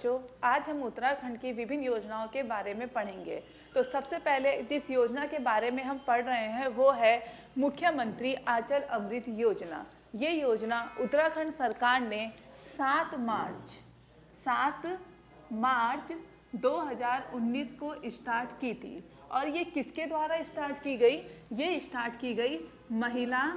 बच्चों, आज हम उत्तराखंड की विभिन्न योजनाओं के बारे में पढ़ेंगे। तो सबसे पहले जिस योजना के बारे में हम पढ़ रहे हैं वो है मुख्यमंत्री आंचल अमृत योजना। ये योजना उत्तराखंड सरकार ने 7 मार्च 2019 को स्टार्ट की थी। और ये किसके द्वारा स्टार्ट की गई? ये स्टार्ट की गई महिला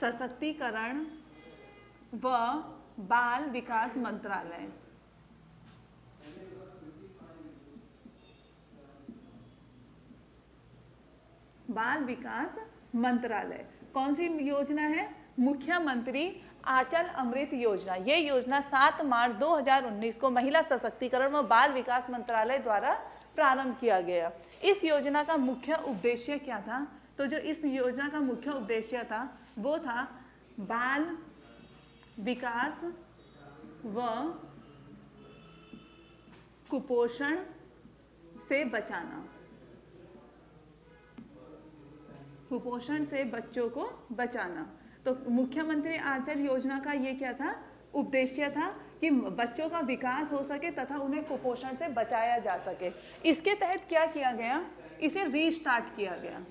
सशक्तिकरण व बाल विकास मंत्रालय। बाल विकास मंत्रालय कौन सी योजना है? मुख्यमंत्री आंचल अमृत योजना। ये योजना 7 मार्च 2019 को महिला सशक्तिकरण व बाल विकास मंत्रालय द्वारा प्रारंभ किया गया। इस योजना का मुख्य उद्देश्य क्या था? तो जो इस योजना का मुख्य उद्देश्य था वो था बाल विकास व कुपोषण से बचाना। कुपोषण से बच्चों को बचाना। तो मुख्यमंत्री आंचल योजना का ये क्या था? उद्देश्य था कि बच्चों का विकास हो सके तथा उन्हें कुपोषण से बचाया जा सके। इसके तहत क्या किया गया? इसे रीस्टार्ट किया गया।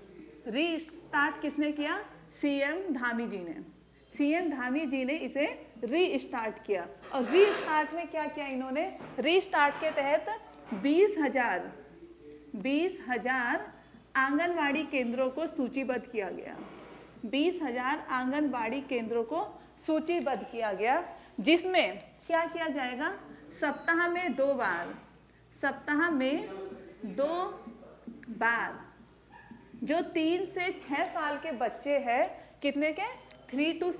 रीस्टार्ट किसने किया? सीएम धामी जी ने। सीएम धामी जी ने इसे रीस्टार्ट किया। और रीस्टार्ट में क्या किया इन्होंने? रीस्टार्ट के तहत 20,000 आंगनवाड़ी केंद्रों को सूचीबद्ध किया गया। 20,000 आंगनवाड़ी केंद्रों को सूचीबद्ध किया गया, जिसमें क्या किया जाएगा? सप्ताह में 2 बार जो 3 से 6 साल के बच्चे हैं, कितने के? 3 to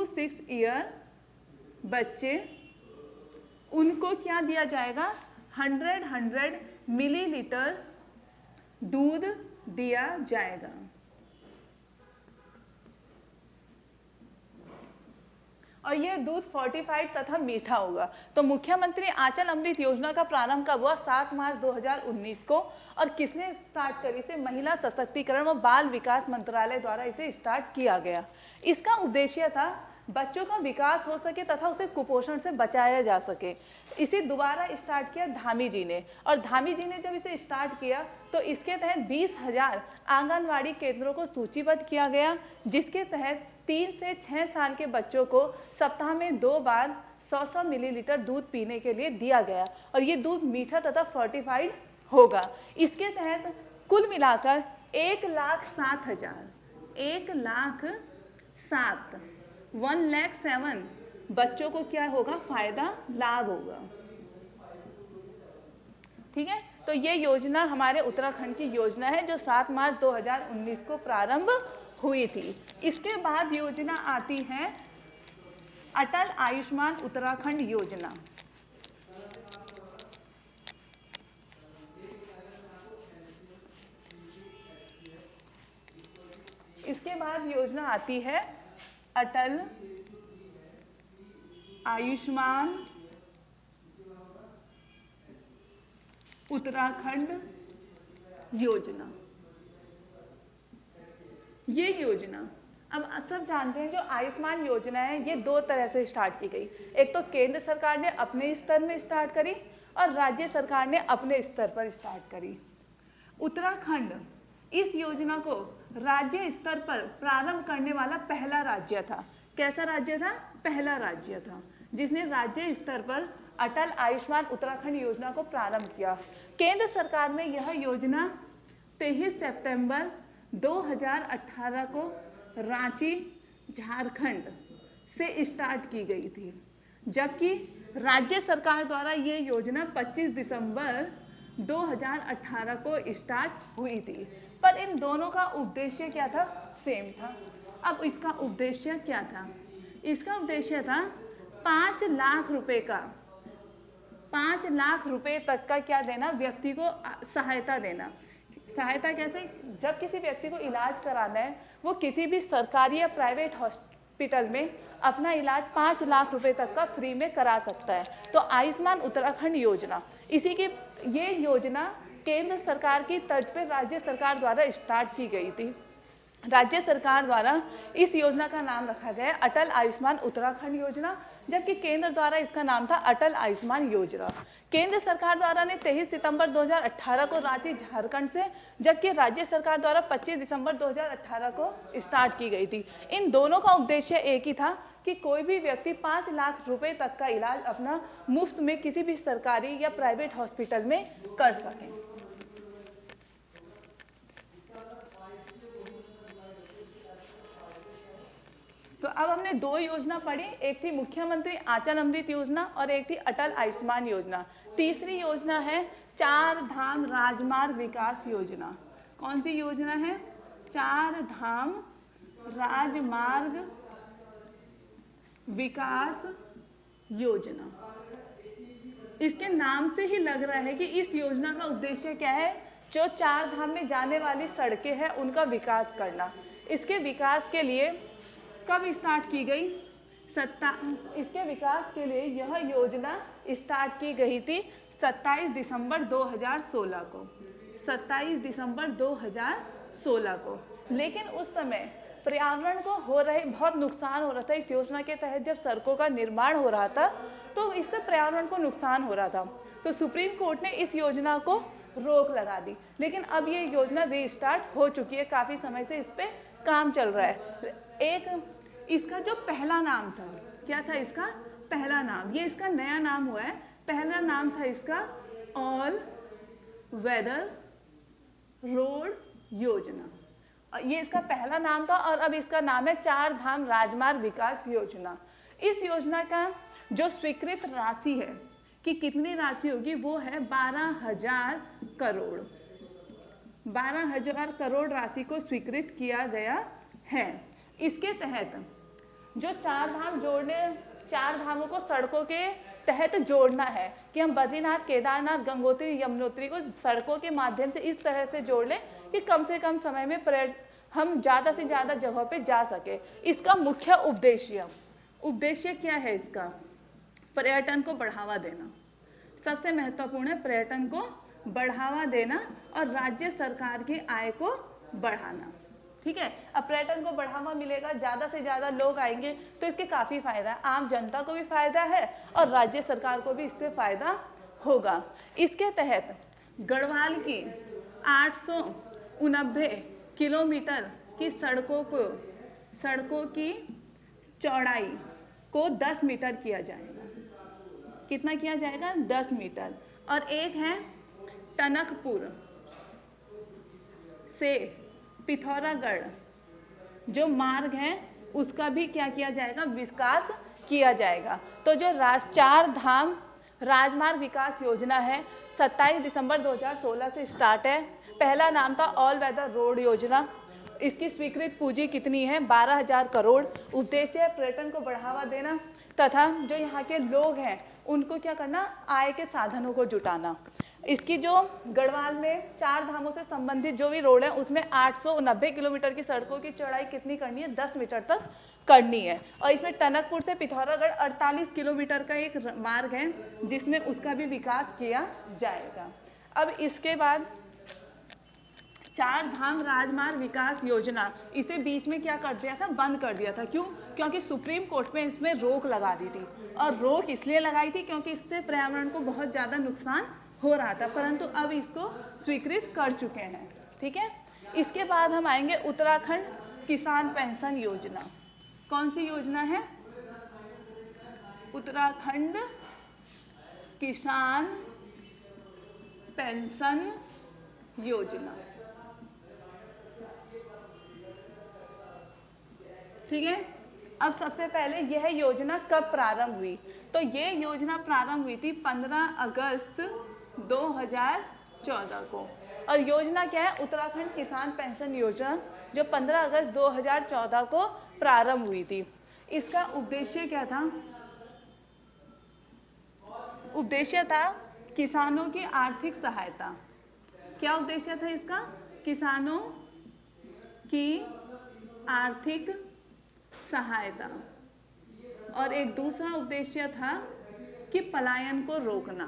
6 ईयर बच्चे, उनको क्या दिया जाएगा? 100 मिलीलीटर दूध दिया जाएगा। और यह दूध फोर्टिफाइड तथा मीठा होगा। तो मुख्यमंत्री आंचल अमृत योजना का प्रारंभ कब हुआ? 7 मार्च 2019 को। और किसने स्टार्ट करी? इसे महिला सशक्तिकरण व बाल विकास मंत्रालय द्वारा इसे स्टार्ट किया गया। इसका उद्देश्य था बच्चों का विकास हो सके तथा उसे कुपोषण से बचाया जा सके। इसे दोबारा स्टार्ट किया धामी जी ने। और धामी जी ने जब इसे स्टार्ट किया तो इसके तहत 20,000 आंगनवाड़ी केंद्रों को सूचीबद्ध किया गया, जिसके तहत 3 से 6 साल के बच्चों को सप्ताह में 2 बार 100 मिलीलीटर दूध पीने के लिए दिया गया। और ये दूध मीठा तथा फोर्टिफाइड होगा। इसके तहत कुल मिलाकर 1,07,000 बच्चों को क्या होगा? फायदा, लाभ होगा। ठीक है, तो ये योजना हमारे उत्तराखंड की योजना है जो 7 मार्च 2019 को प्रारंभ हुई थी। इसके बाद योजना आती है अटल आयुष्मान उत्तराखंड योजना। इसके बाद योजना आती है अटल आयुष्मान उत्तराखंड योजना। ये योजना अब सब जानते हैं, जो आयुष्मान योजना है ये 2 तरह से स्टार्ट की गई। एक तो केंद्र सरकार ने अपने स्तर में स्टार्ट करी और राज्य सरकार ने अपने स्तर पर स्टार्ट करी। उत्तराखंड इस योजना को राज्य स्तर पर प्रारंभ करने वाला पहला राज्य था। कैसा राज्य था? पहला राज्य था जिसने राज्य स्तर पर अटल आयुष्मान उत्तराखंड योजना को प्रारंभ किया। केंद्र सरकार में यह योजना 23 सितंबर 2018 को रांची, झारखंड से स्टार्ट की गई थी, जबकि राज्य सरकार द्वारा ये योजना 25 दिसंबर 2018 को स्टार्ट हुई थी। पर इन दोनों का उद्देश्य क्या था? सेम था। अब इसका उद्देश्य क्या था? इसका उद्देश्य था 5 लाख रुपए का, 5 लाख रुपए तक का क्या देना? व्यक्ति को सहायता देना। सहायता कैसे? जब किसी व्यक्ति को इलाज कराना है, वो किसी भी सरकारी या प्राइवेट हॉस्पिटल में अपना इलाज 5 लाख रुपए तक का फ्री में करा सकता है। तो आयुष्मान उत्तराखंड योजना, इसी की ये योजना केंद्र सरकार की तर्ज पर राज्य सरकार द्वारा स्टार्ट की गई थी। राज्य सरकार द्वारा इस योजना का नाम रखा गया है अटल आयुष्मान उत्तराखंड योजना, जबकि केंद्र द्वारा इसका नाम था अटल आयुष्मान योजना। केंद्र सरकार द्वारा ने 23 सितंबर 2018 को रांची झारखंड से, जबकि राज्य सरकार द्वारा 25 दिसंबर 2018 को स्टार्ट की गई थी। इन दोनों का उद्देश्य एक ही था कि कोई भी व्यक्ति 5 लाख रुपए तक का इलाज अपना मुफ्त में किसी भी सरकारी या प्राइवेट हॉस्पिटल में कर सकें। तो अब हमने दो योजना पढ़ी, एक थी मुख्यमंत्री आंचल अमृत योजना और एक थी अटल आयुष्मान योजना। तीसरी योजना है चार धाम राजमार्ग विकास योजना। कौन सी योजना है? चार धाम राजमार्ग विकास योजना। इसके नाम से ही लग रहा है कि इस योजना का उद्देश्य क्या है? जो चार धाम में जाने वाली सड़कें हैं उनका विकास करना। इसके विकास के लिए कब स्टार्ट की गई? इसके विकास के लिए यह योजना स्टार्ट की गई थी 27 दिसंबर 2016 को। 27 दिसंबर 2016 को। लेकिन उस समय पर्यावरण को हो रहे बहुत नुकसान हो रहा था। इस योजना के तहत जब सड़कों का निर्माण हो रहा था तो इससे पर्यावरण को नुकसान हो रहा था, तो सुप्रीम कोर्ट ने इस योजना को रोक लगा दी। लेकिन अब ये योजना रीस्टार्ट हो चुकी है, काफ़ी समय से इस पर काम चल रहा है। एक इसका जो पहला नाम था, क्या था इसका पहला नाम? ये इसका नया नाम हुआ है। पहला नाम था इसका ऑल वेदर रोड योजना। ये इसका पहला नाम था और अब इसका नाम है चार धाम राजमार्ग विकास योजना। इस योजना का जो स्वीकृत राशि है कि कितनी राशि होगी, वो है 12,000 करोड़। 12,000 करोड़ राशि को स्वीकृत किया गया है। इसके तहत जो चार धामों को सड़कों के तहत जोड़ना है कि हम बद्रीनाथ, केदारनाथ, गंगोत्री, यमुनोत्री को सड़कों के माध्यम से इस तरह से जोड़ लें कि कम से कम समय में हम ज़्यादा से ज़्यादा जगहों पे जा सके। इसका मुख्य उद्देश्य क्या है? इसका पर्यटन को बढ़ावा देना। सबसे महत्वपूर्ण है पर्यटन को बढ़ावा देना और राज्य सरकार की आय को बढ़ाना। ठीक है, अब पर्यटन को बढ़ावा मिलेगा, ज़्यादा से ज़्यादा लोग आएंगे तो इसके काफ़ी फ़ायदा है। आम जनता को भी फ़ायदा है और राज्य सरकार को भी इससे फ़ायदा होगा। इसके तहत गढ़वाल की 889 किलोमीटर की सड़कों की चौड़ाई को 10 मीटर किया जाएगा। कितना किया जाएगा? 10 मीटर। और एक है टनकपुर से पिथौरागढ़ जो मार्ग है उसका भी क्या किया जाएगा? विकास किया जाएगा। तो जो चार धाम राजमार्ग विकास योजना है 27 दिसंबर 2016 से स्टार्ट है। पहला नाम था ऑल वेदर रोड योजना। इसकी स्वीकृत पूंजी कितनी है? 12,000 करोड़। उद्देश्य है पर्यटन को बढ़ावा देना तथा जो यहाँ के लोग हैं उनको क्या करना? आय के साधनों को जुटाना। इसकी जो गढ़वाल में चार धामों से संबंधित जो भी रोड है उसमें 890 किलोमीटर की सड़कों की चौड़ाई कितनी करनी है? 10 मीटर तक करनी है। और इसमें टनकपुर से पिथौरागढ़ 48 किलोमीटर का एक मार्ग है जिसमें उसका भी विकास किया जाएगा। अब इसके बाद चार धाम राजमार्ग विकास योजना, इसे बीच में क्या कर दिया था? बंद कर दिया था। क्यों? क्योंकि सुप्रीम कोर्ट में इसमें रोक लगा दी थी। और रोक इसलिए लगाई थी क्योंकि इससे पर्यावरण को बहुत ज़्यादा नुकसान हो रहा था, परंतु अब इसको स्वीकृत कर चुके हैं। ठीक है, इसके बाद हम आएंगे उत्तराखंड किसान पेंशन योजना। कौन सी योजना है? उत्तराखंड किसान पेंशन योजना। ठीक है, अब सबसे पहले यह योजना कब प्रारंभ हुई? तो ये योजना प्रारंभ हुई थी 15 अगस्त 2014 को। और योजना क्या है? उत्तराखंड किसान पेंशन योजना, जो 15 अगस्त 2014 को प्रारंभ हुई थी। इसका उद्देश्य क्या था? उद्देश्य था किसानों की आर्थिक सहायता। क्या उद्देश्य था इसका? किसानों की आर्थिक सहायता। और एक दूसरा उद्देश्य था कि पलायन को रोकना।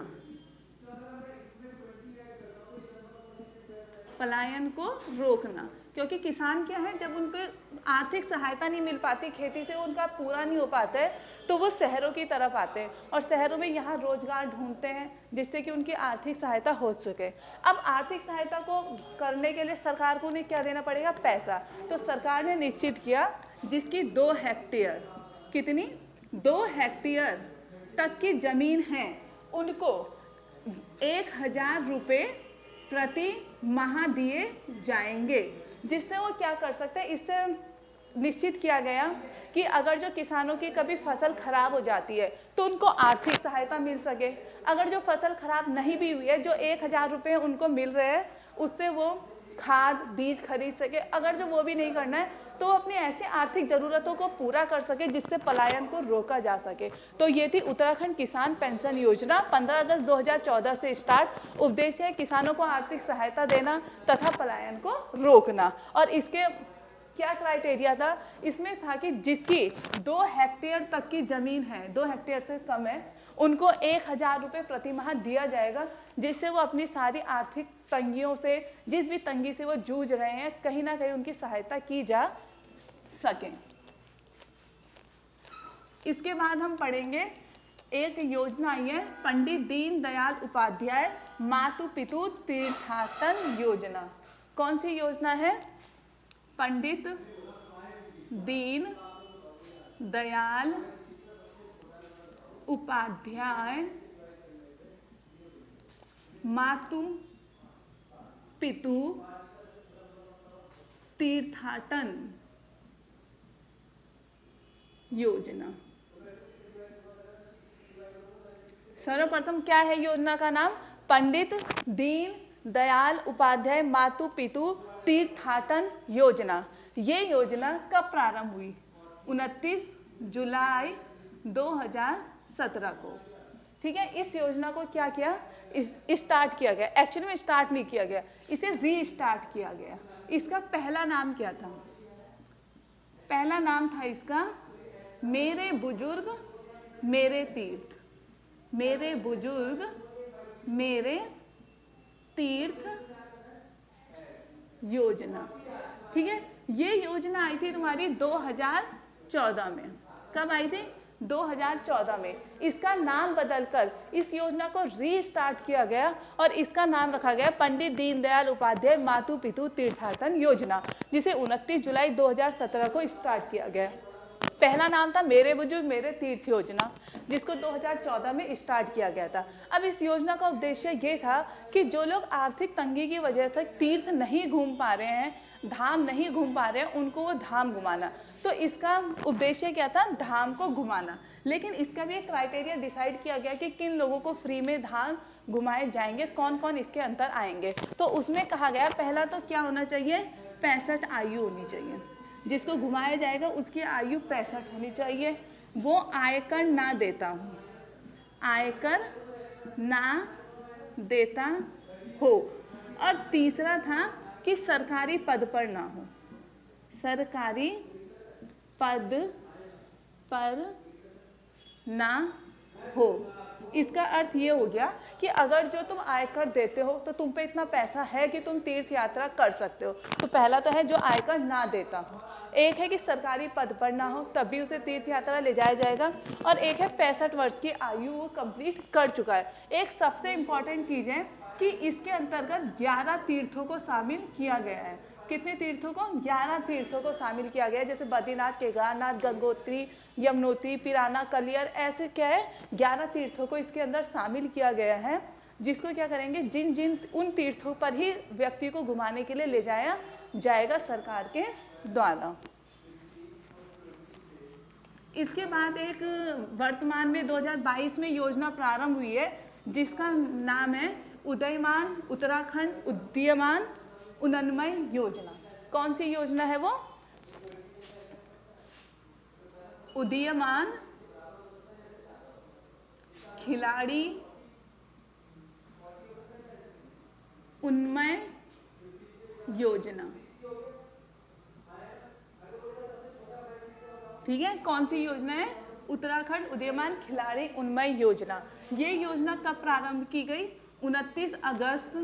पलायन को रोकना। क्योंकि किसान क्या है, जब उनको आर्थिक सहायता नहीं मिल पाती, खेती से उनका पूरा नहीं हो पाता है, तो वो शहरों की तरफ आते हैं और शहरों में यहाँ रोजगार ढूंढते हैं जिससे कि उनकी आर्थिक सहायता हो सके। अब आर्थिक सहायता को करने के लिए सरकार को उन्हें क्या देना पड़ेगा? पैसा। तो सरकार ने निश्चित किया जिसकी 2 हेक्टेयर, कितनी? 2 हेक्टेयर तक की जमीन है, उनको 1000 रुपये प्रति माह दिए जाएंगे, जिससे वो क्या कर सकते हैं। इससे निश्चित किया गया कि अगर जो किसानों की कभी फसल खराब हो जाती है तो उनको आर्थिक सहायता मिल सके। अगर जो फसल खराब नहीं भी हुई है, जो 1000 रुपये उनको मिल रहे हैं, उससे वो खाद बीज खरीद सके। अगर जो वो भी नहीं करना है तो अपनी ऐसी आर्थिक ज़रूरतों को पूरा कर सके जिससे पलायन को रोका जा सके। तो ये थी उत्तराखंड किसान पेंशन योजना, 15 अगस्त 2014 से स्टार्ट। उद्देश्य है किसानों को आर्थिक सहायता देना तथा पलायन को रोकना। और इसके क्या क्राइटेरिया था? इसमें था कि जिसकी 2 हेक्टेयर तक की जमीन है, 2 हेक्टेयर से कम है, उनको 1000 रुपये प्रति माह दिया जाएगा, जिससे वो अपनी सारी आर्थिक तंगियों से, जिस भी तंगी से वो जूझ रहे हैं, कहीं ना कहीं उनकी सहायता की जा सके। इसके बाद हम पढ़ेंगे एक योजना आई है, पंडित दीनदयाल उपाध्याय मातु पितु तीर्थाटन योजना। कौन सी योजना है? पंडित दीन दयाल उपाध्याय मातु पितु तीर्थाटन योजना। सर्वप्रथम क्या है योजना का नाम? पंडित दीन दयाल उपाध्याय मातु पितु तीर्थाटन योजना। ये योजना कब प्रारंभ हुई? 29 जुलाई 2017 को। ठीक है, इस योजना को क्या किया? स्टार्ट किया गया। एक्चुअली में स्टार्ट नहीं किया गया, इसे रीस्टार्ट किया गया। इसका पहला नाम क्या था? पहला नाम था इसका मेरे बुजुर्ग मेरे तीर्थ। मेरे बुजुर्ग मेरे तीर्थ योजना। ठीक है, ये योजना आई थी तुम्हारी 2014 में। कब आई थी? 2014 में। इसका नाम बदलकर इस योजना को रीस्टार्ट किया गया और इसका नाम रखा गया पंडित दीनदयाल उपाध्याय मातु पितु तीर्थाटन योजना, जिसे 29 जुलाई 2017 को स्टार्ट किया गया। पहला नाम था मेरे बुजुर्ग मेरे तीर्थ योजना, जिसको 2014 में स्टार्ट किया गया था। अब इस योजना का उद्देश्य ये था कि जो लोग आर्थिक तंगी की वजह से तीर्थ नहीं घूम पा रहे हैं, धाम नहीं घूम पा रहे हैं, उनको वो धाम घुमाना। तो इसका उद्देश्य क्या था? धाम को घुमाना। लेकिन इसका भी एक क्राइटेरिया डिसाइड किया गया कि किन लोगों को फ्री में धाम घुमाए जाएंगे, कौन कौन इसके अंदर आएंगे। तो उसमें कहा गया पहला तो क्या होना चाहिए? 65 आयु होनी चाहिए। जिसको घुमाया जाएगा उसकी आयु 65 होनी चाहिए। वो आयकर ना देता हो, आयकर ना देता हो। और तीसरा था कि सरकारी पद पर ना हो, सरकारी पद पर ना हो। इसका अर्थ ये हो गया कि अगर जो तुम आयकर देते हो तो तुम पे इतना पैसा है कि तुम तीर्थ यात्रा कर सकते हो। तो पहला तो है जो आयकर ना देता हो, एक है कि सरकारी पद पर ना हो तब भी उसे तीर्थ यात्रा ले जाया जाएगा, और एक है 65 वर्ष की आयु वो कंप्लीट कर चुका है। एक सबसे इम्पॉर्टेंट चीज़ है कि इसके अंतर्गत 11 तीर्थों को शामिल किया गया है। कितने तीर्थों को? 11 तीर्थों को शामिल किया गया है, जैसे बद्रीनाथ, केदारनाथ, गंगोत्री, यमुनोत्री, पिराना, कलियर, ऐसे क्या है 11 तीर्थों को इसके अंदर शामिल किया गया है, जिसको क्या करेंगे जिन जिन उन तीर्थों पर ही व्यक्ति को घुमाने के लिए ले जाया जाएगा सरकार के द्वारा। इसके बाद एक वर्तमान में 2022 में योजना प्रारंभ हुई है जिसका नाम है उदयमान उत्तराखंड उदीयमान उन्नयन योजना। कौन सी योजना है वो? उदीयमान खिलाड़ी उन्नयन योजना। ठीक है, कौन सी योजना है? उत्तराखंड उदीयमान खिलाड़ी उन्नयन योजना। ये योजना कब प्रारंभ की गई? 29 अगस्त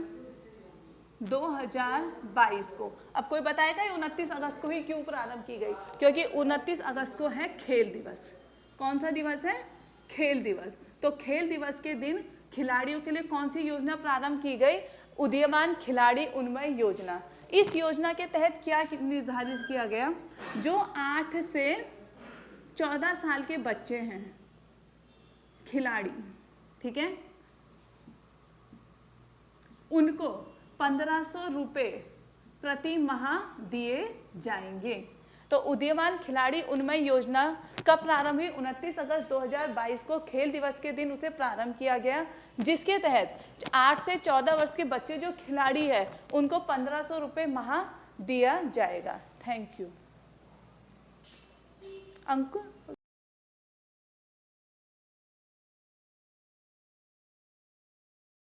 2022 को। अब कोई बताएगा ये 29 अगस्त को ही क्यों प्रारंभ की गई? क्योंकि 29 अगस्त को है खेल दिवस। कौन सा दिवस है? खेल दिवस। तो खेल दिवस के दिन खिलाड़ियों के लिए कौन सी योजना प्रारंभ की गई? उदीयमान खिलाड़ी उन्मय योजना। इस योजना के तहत क्या निर्धारित किया गया? जो 8 से 14 साल के बच्चे हैं खिलाड़ी, ठीक है, उनको 1500 रुपये प्रति माह दिए जाएंगे। तो उदीयमान खिलाड़ी उन्मय योजना कब प्रारंभ हुई? 29 अगस्त 2022 को खेल दिवस के दिन उसे प्रारंभ किया गया, जिसके तहत 8 से 14 वर्ष के बच्चे जो खिलाड़ी है उनको 1500 रुपये माह दिया जाएगा। Thank you. अंक